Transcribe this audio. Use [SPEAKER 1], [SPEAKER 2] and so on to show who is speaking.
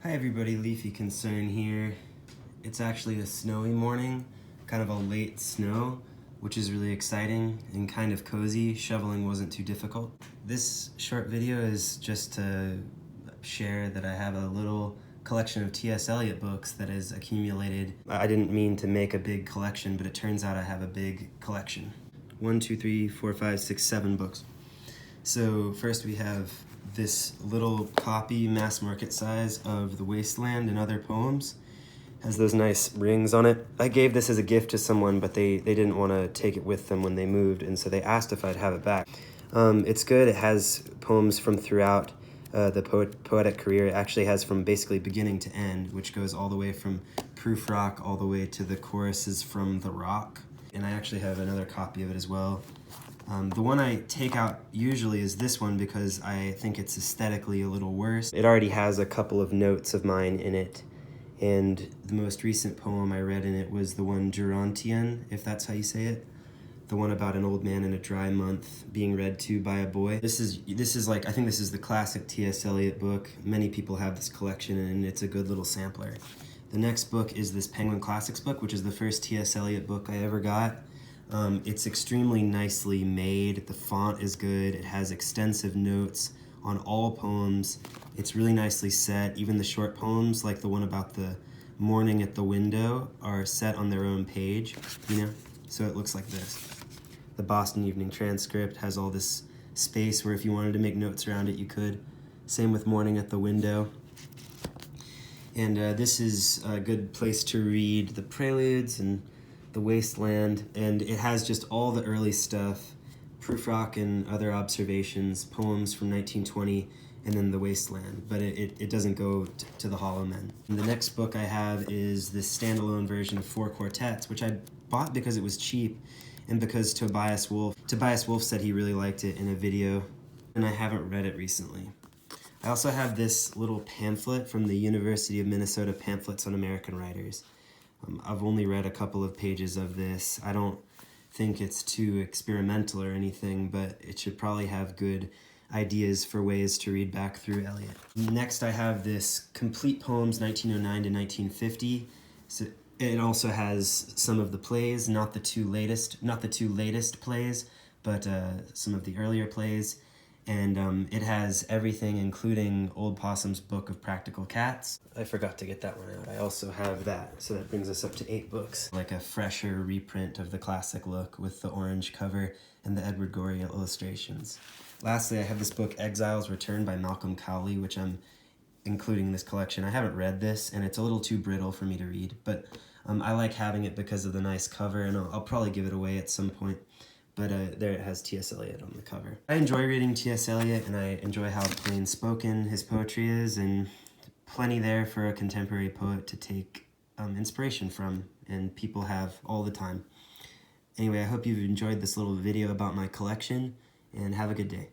[SPEAKER 1] Hi everybody, Leafy Concern here. It's actually a snowy morning, kind of a late snow, which is really exciting and kind of cozy. Shoveling wasn't too difficult. This short video is just to share that I have a little collection of T.S. Eliot books that is accumulated. I didn't mean to make a big collection, but it turns out I have a big collection. 1, 2, 3, 4, 5, 6, 7 books. So first we have this little copy, mass market size, of The Wasteland and Other Poems. Has those nice rings on it. I gave this as a gift to someone, but they didn't want to take it with them when they moved, and so they asked if I'd have it back. It's good. It has poems from throughout the poetic career. It actually has from basically beginning to end, which goes all the way from Proof Rock all the way to the choruses from The Rock. And I actually have another copy of it as well. The one I take out usually is this one because I think it's aesthetically a little worse. It already has a couple of notes of mine in it, and the most recent poem I read in it was the one Gerontian, if that's how you say it. The one about an old man in a dry month being read to by a boy. This is like, I think this is the classic T.S. Eliot book. Many people have this collection and it's a good little sampler. The next book is this Penguin Classics book, which is the first T.S. Eliot book I ever got. It's extremely nicely made. The font is good. It has extensive notes on all poems. It's really nicely set. Even the short poems, like the one about the morning at the window, are set on their own page, you know? So it looks like this. The Boston Evening Transcript has all this space where if you wanted to make notes around it, you could. Same with Morning at the Window. And this is a good place to read the Preludes and The Wasteland, and it has just all the early stuff, Proof Rock and Other Observations, poems from 1920, and then The Wasteland, but it doesn't go to the Hollow Men. And the next book I have is this standalone version of 4 quartets, which I bought because it was cheap, and because Tobias Wolff said he really liked it in a video, and I haven't read it recently. I also have this little pamphlet from the University of Minnesota Pamphlets on American Writers. I've only read a couple of pages of this. I don't think it's too experimental or anything, but it should probably have good ideas for ways to read back through Eliot. Next I have this Complete Poems 1909 to 1950. So it also has some of the plays, not the two latest plays, but some of the earlier plays. And it has everything, including Old Possum's Book of Practical Cats. I forgot to get that one out. I also have that, so that brings us up to 8 books. Like a fresher reprint of the classic look with the orange cover and the Edward Gorey illustrations. Lastly, I have this book, Exiles Return by Malcolm Cowley, which I'm including in this collection. I haven't read this, and it's a little too brittle for me to read, but I like having it because of the nice cover, and I'll probably give it away at some point. But there it has T.S. Eliot on the cover. I enjoy reading T.S. Eliot, and I enjoy how plain spoken his poetry is, and plenty there for a contemporary poet to take inspiration from, and people have all the time. Anyway, I hope you've enjoyed this little video about my collection, and have a good day.